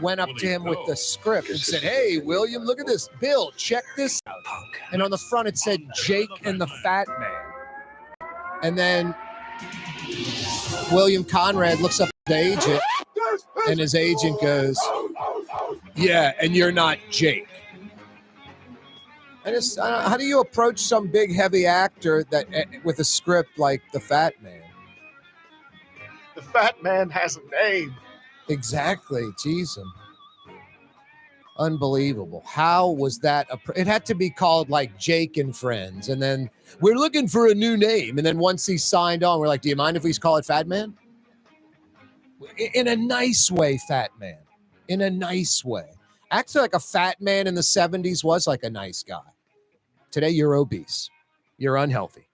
went up to him with the script and said, "Hey, William, look at this. Bill, check this out." And on the front it said Jake and the Fat Man. And then William Conrad looks up at the agent, and his agent goes, "Yeah, and you're not Jake." How do you approach some big, heavy actor that with a script like the Fat Man? The Fat Man has a name. Exactly. Jeez. Unbelievable. How was that? It had to be called like Jake and Friends. And then we're looking for a new name. And then once he signed on, we're like, do you mind if we call it Fat Man? In a nice way, Fat Man. In a nice way. Actually, like a fat man in the 70s was like a nice guy. Today, you're obese. You're unhealthy.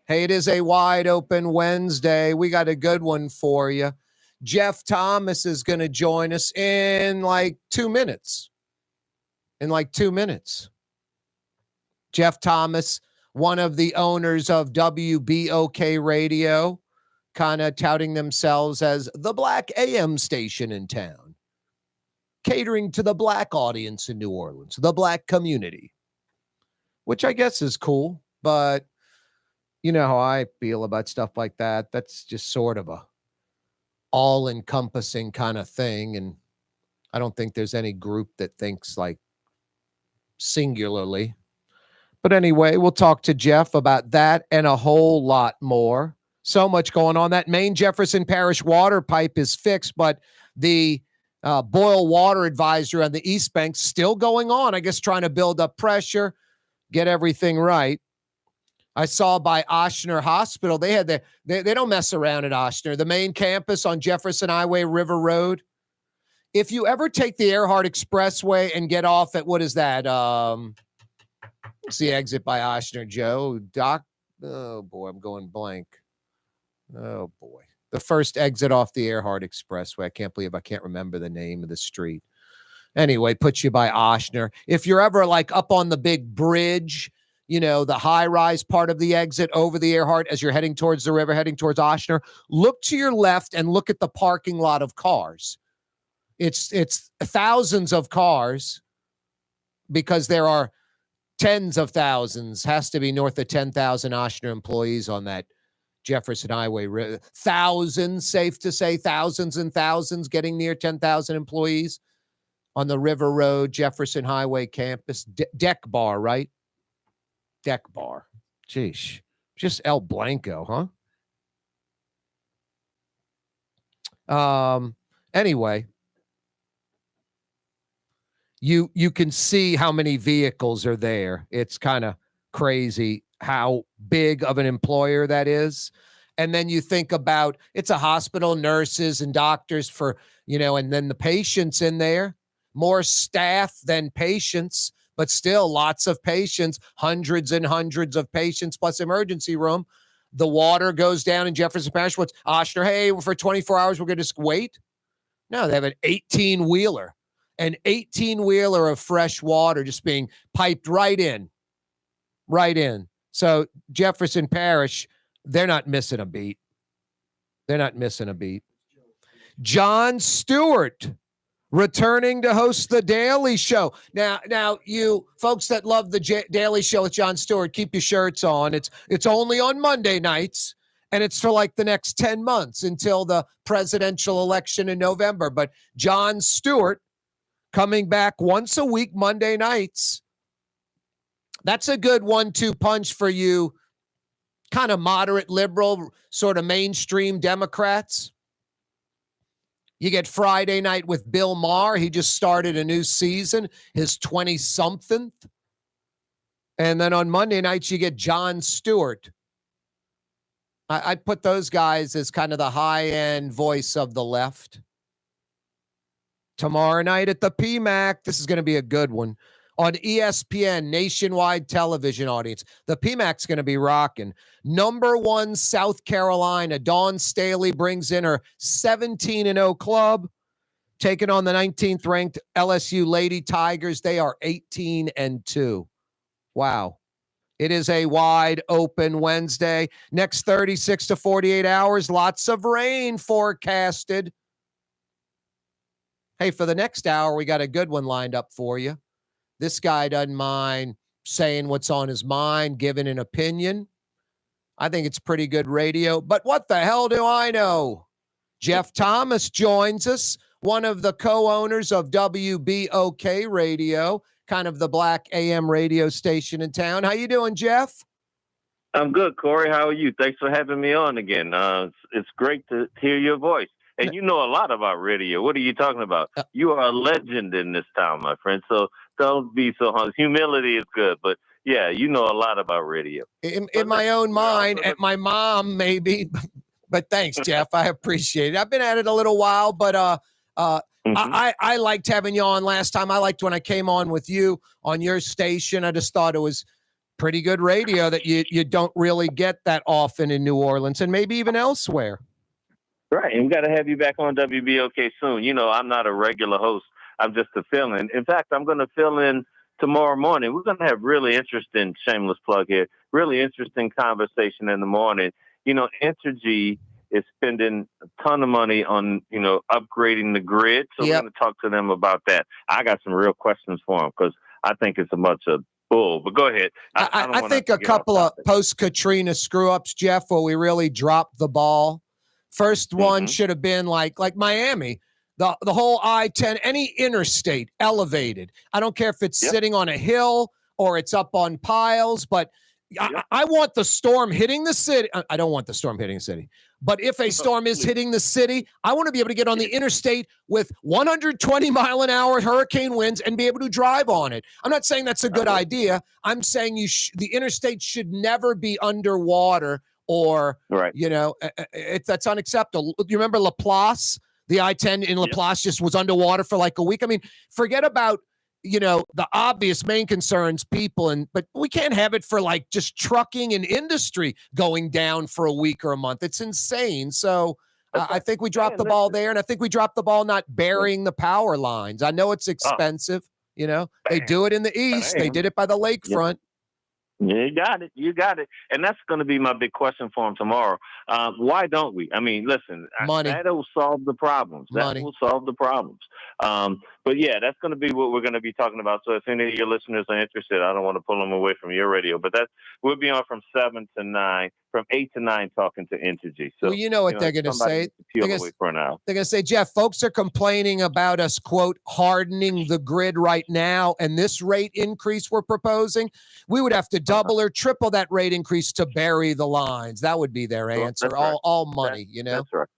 Hey, it is a wide open Wednesday. We got a good one for you. Jeff Thomas is going to join us in like 2 minutes. Jeff Thomas, one of the owners of WBOK Radio, kind of touting themselves as the black AM station in town, catering to the black audience in New Orleans, the black community, which I guess is cool, but you know how I feel about stuff like that. That's just sort of a all-encompassing kind of thing, and I don't think there's any group that thinks like singularly. But anyway, we'll talk to Jeff about that and a whole lot more. So much going on. That main Jefferson Parish water pipe is fixed, but the boil water advisory on the East Bank still going on, I guess, trying to build up pressure, get everything right. I saw by Oshner Hospital, they don't mess around at Oshner. The main campus on Jefferson Highway, River Road. If you ever take the Earhart Expressway and get off at, what is that? What's the exit by Oshner, Joe? Oh, boy, I'm going blank. Oh, boy. The first exit off the Earhart Expressway. I can't believe I can't remember the name of the street. Anyway, puts you by Oshner. If you're ever like up on the big bridge, you know, the high-rise part of the exit over the Earhart as you're heading towards the river, heading towards Oshner, look to your left and look at the parking lot of cars. It's thousands of cars because there are tens of thousands, has to be north of 10,000 Oshner employees on that Jefferson Highway. Thousands, safe to say, thousands and thousands, getting near 10,000 employees on the River Road, Jefferson Highway campus. Deck bar, right? Deck bar. Jeez. Just El Blanco, huh? Anyway, you can see how many vehicles are there. It's kind of crazy how big of an employer that is. And then you think about, it's a hospital, nurses and doctors for, you know, and then the patients in there, more staff than patients, but still lots of patients, hundreds and hundreds of patients plus emergency room. The water goes down in Jefferson Parish. What's Oshner? Hey, for 24 hours, we're going to just wait. No, they have an 18-wheeler of fresh water just being piped right in. So Jefferson Parish, they're not missing a beat. Jon Stewart returning to host The Daily Show. Now, you folks that love The Daily Show with Jon Stewart, keep your shirts on. It's only on Monday nights, and it's for like the next 10 months until the presidential election in November. But Jon Stewart coming back once a week, Monday nights. That's a good 1-2 punch for you, kind of moderate liberal, sort of mainstream Democrats. You get Friday night with Bill Maher. He just started a new season, his 20-something. And then on Monday nights, you get Jon Stewart. I'd put those guys as kind of the high-end voice of the left. Tomorrow night at the PMAC, this is going to be a good one. On ESPN, nationwide television audience. The PMAC's going to be rocking. Number 1, South Carolina. Dawn Staley brings in her 17-0 club, taking on the 19th ranked LSU Lady Tigers. They are 18-2. Wow. It is a wide open Wednesday. Next 36 to 48 hours, lots of rain forecasted. Hey, for the next hour, we got a good one lined up for you. This guy doesn't mind saying what's on his mind, giving an opinion. I think it's pretty good radio, but what the hell do I know? Jeff Thomas joins us, one of the co-owners of WBOK Radio, kind of the black AM radio station in town. How you doing, Jeff? I'm good, Corey. How are you? Thanks for having me on again. It's great to hear your voice. And you know a lot about radio. What are you talking about? You are a legend in this town, my friend. So don't be so humble. Humility is good, but yeah, you know a lot about radio. In my own mind, at my mom, maybe. But thanks, Jeff. I appreciate it. I've been at it a little while, but I liked having you on last time. I liked when I came on with you on your station. I just thought it was pretty good radio that you don't really get that often in New Orleans and maybe even elsewhere. Right. And we got to have you back on WBOK soon. You know, I'm not a regular host. I'm just a fill-in. In fact, I'm going to fill in tomorrow morning. We're going to have really interesting, shameless plug here, really interesting conversation in the morning. You know, Entergy is spending a ton of money on, you know, upgrading the grid. So we're going to talk to them about that. I got some real questions for them because I think it's a bunch of bull. But go ahead. I think a couple of post-Katrina screw-ups, Jeff, where we really dropped the ball. First one should have been like Miami. The whole I-10, any interstate, elevated. I don't care if it's sitting on a hill or it's up on piles, but I want the storm hitting the city. I don't want the storm hitting the city. But if a storm is hitting the city, I want to be able to get on the interstate with 120-mile-an-hour hurricane winds and be able to drive on it. I'm not saying that's a good idea. I'm saying the interstate should never be underwater or, you know, that's unacceptable. You remember Laplace? The I-10 in Laplace just was underwater for like a week. I mean, forget about, you know, the obvious main concerns, people, but we can't have it for like just trucking and industry going down for a week or a month. It's insane. So I think we dropped the ball there, and I think we dropped the ball not burying the power lines. I know it's expensive. You know, they do it in the East. They did it by the lakefront. You got it. You got it. And that's going to be my big question for him tomorrow. Why don't we? I mean, listen, money. That will solve the problems. That will solve the problems. But yeah, that's going to be what we're going to be talking about. So if any of your listeners are interested, I don't want to pull them away from your radio, but we'll be on from 7 to 9, from 8 to 9 talking to Entergy. So, well, you know what they're going to say. They're going to say, Jeff, folks are complaining about us, quote, hardening the grid right now. And this rate increase we're proposing, we would have to double or triple that rate increase to bury the lines. That would be their answer. All money, you know. That's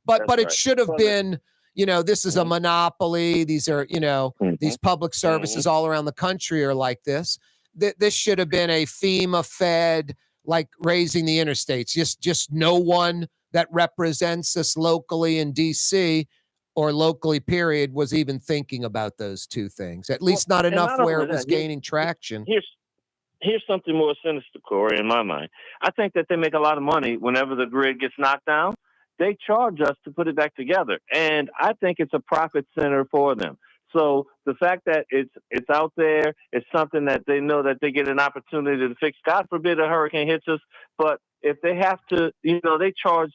right. But it should have been, you know, this is a monopoly. These are, you know, these public services all around the country are like this. This should have been a FEMA-fed, like raising the interstates. Just no one that represents us locally in D.C. or locally, period, was even thinking about those two things. At least not enough where it was gaining traction. Here's something more sinister, Corey, in my mind. I think that they make a lot of money whenever the grid gets knocked down. They charge us to put it back together. And I think it's a profit center for them. So the fact that it's out there, it's something that they know that they get an opportunity to fix. God forbid a hurricane hits us. But if they have to, you know, they charge,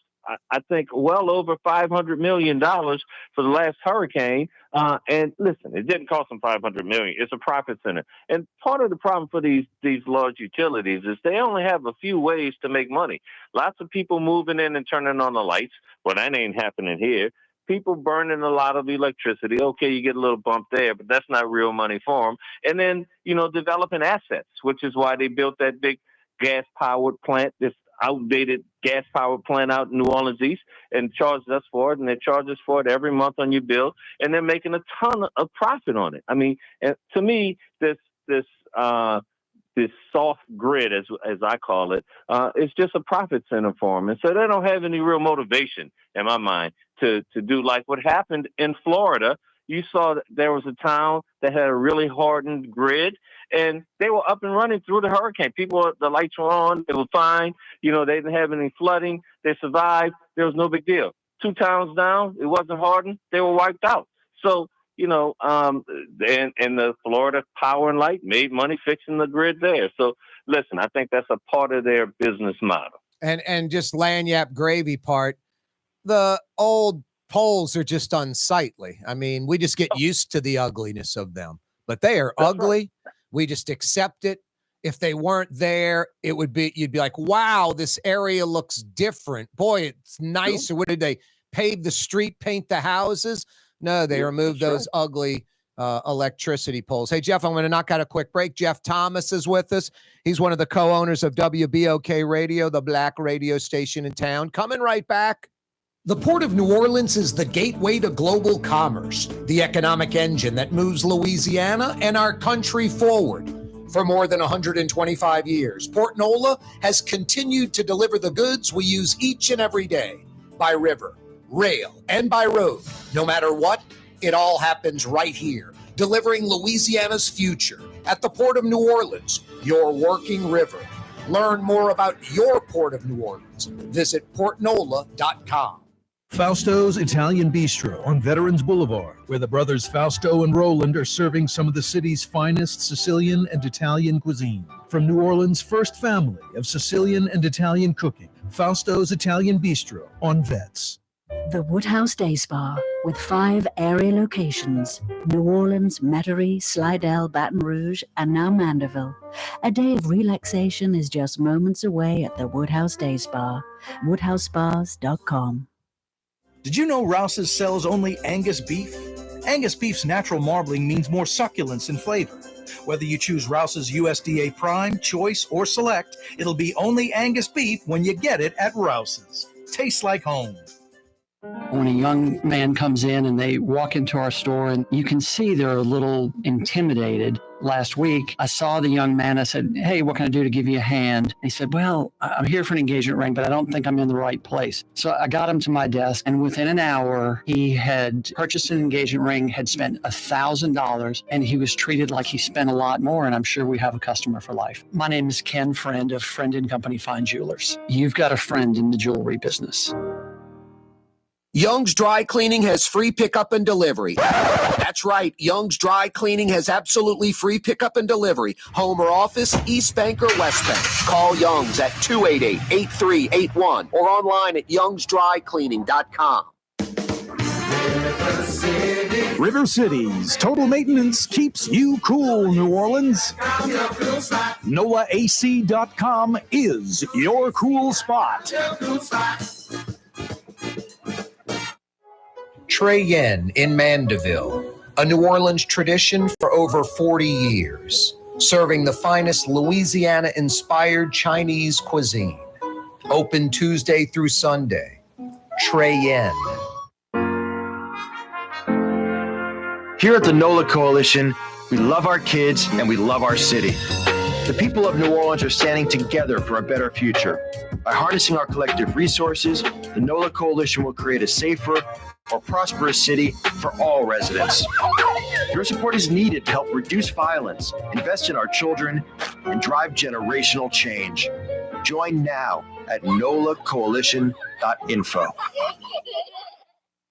I think, well over $500 million for the last hurricane. And listen, it didn't cost them $500 million. It's a profit center. And part of the problem for these large utilities is they only have a few ways to make money. Lots of people moving in and turning on the lights. Well, that ain't happening here. People burning a lot of electricity. Okay, you get a little bump there, but that's not real money for them. And then, you know, developing assets, which is why they built that big gas-powered plant, this outdated gas-powered plant out in New Orleans East, and charged us for it, and they charge us for it every month on your bill, and they're making a ton of profit on it. I mean, and to me, this soft grid, as I call it, is just a profit center for them. And so they don't have any real motivation, in my mind, to do like what happened in Florida. You saw that there was a town that had a really hardened grid, and they were up and running through the hurricane. The lights were on. It was fine. You know, they didn't have any flooding. They survived. There was no big deal. 2 towns down, it wasn't hardened. They were wiped out. So, you know, and the Florida Power and Light made money fixing the grid there. So, listen, I think that's a part of their business model. And just lagniappe gravy part, the old poles are just unsightly. I mean, we just get used to the ugliness of them, but they are ugly. Right. We just accept it. If they weren't there, you'd be like, wow, this area looks different. Boy, it's nicer. Sure. What did they pave the street, paint the houses? No, they removed those ugly electricity poles. Hey, Jeff, I'm going to knock out a quick break. Jeff Thomas is with us. He's one of the co-owners of WBOK Radio, the black radio station in town. Coming right back. The Port of New Orleans is the gateway to global commerce, the economic engine that moves Louisiana and our country forward. For more than 125 years, Port Nola has continued to deliver the goods we use each and every day by river, rail, and by road. No matter what, it all happens right here, delivering Louisiana's future at the Port of New Orleans, your working river. Learn more about your Port of New Orleans. Visit portnola.com. Fausto's Italian Bistro on Veterans Boulevard, where the brothers Fausto and Roland are serving some of the city's finest Sicilian and Italian cuisine. From New Orleans' first family of Sicilian and Italian cooking, Fausto's Italian Bistro on Vets. The Woodhouse Day Spa, with 5 area locations: New Orleans, Metairie, Slidell, Baton Rouge, and now Mandeville. A day of relaxation is just moments away at the Woodhouse Day Spa. WoodhouseSpas.com. Did you know Rouse's sells only Angus beef? Angus beef's natural marbling means more succulence and flavor. Whether you choose Rouse's USDA Prime, Choice, or Select, it'll be only Angus beef when you get it at Rouse's. Tastes like home. When a young man comes in and they walk into our store and you can see they're a little intimidated. Last week, I saw the young man. I said, hey, what can I do to give you a hand? He said, well, I'm here for an engagement ring, but I don't think I'm in the right place. So I got him to my desk, and within an hour, he had purchased an engagement ring, had spent $1,000, and he was treated like he spent a lot more, and I'm sure we have a customer for life. My name is Ken Friend of Friend & Company Fine Jewelers. You've got a friend in the jewelry business. Young's Dry Cleaning has free pickup and delivery. That's right. Young's Dry Cleaning has absolutely free pickup and delivery. Home or office, East Bank or West Bank. Call Young's at 288-8381 or online at youngsdrycleaning.com. River City's total maintenance keeps you cool, New Orleans. NOLAAC.com is your cool spot. Trey Yen in Mandeville, a New Orleans tradition for over 40 years, serving the finest Louisiana-inspired Chinese cuisine. Open Tuesday through Sunday. Trey Yen. Here at the NOLA Coalition, we love our kids and we love our city. The people of New Orleans are standing together for a better future. By harnessing our collective resources, the NOLA Coalition will create a safer, more prosperous city for all residents. Your support is needed to help reduce violence, invest in our children, and drive generational change. Join now at nolacoalition.info.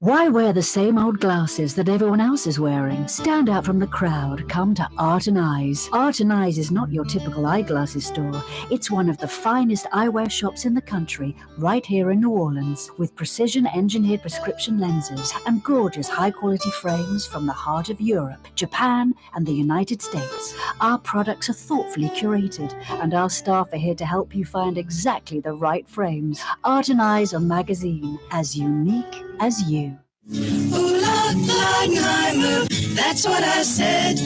Why wear the same old glasses that everyone else is wearing? Stand out from the crowd. Come to Art and Eyes. Art and Eyes is not your typical eyeglasses store. It's one of the finest eyewear shops in the country, right here in New Orleans, with precision-engineered prescription lenses and gorgeous high-quality frames from the heart of Europe, Japan, and the United States. Our products are thoughtfully curated, and our staff are here to help you find exactly the right frames. Art and Eyes are magazine, as unique as you. Ooh, Lord, Lord, I move. That's what I said.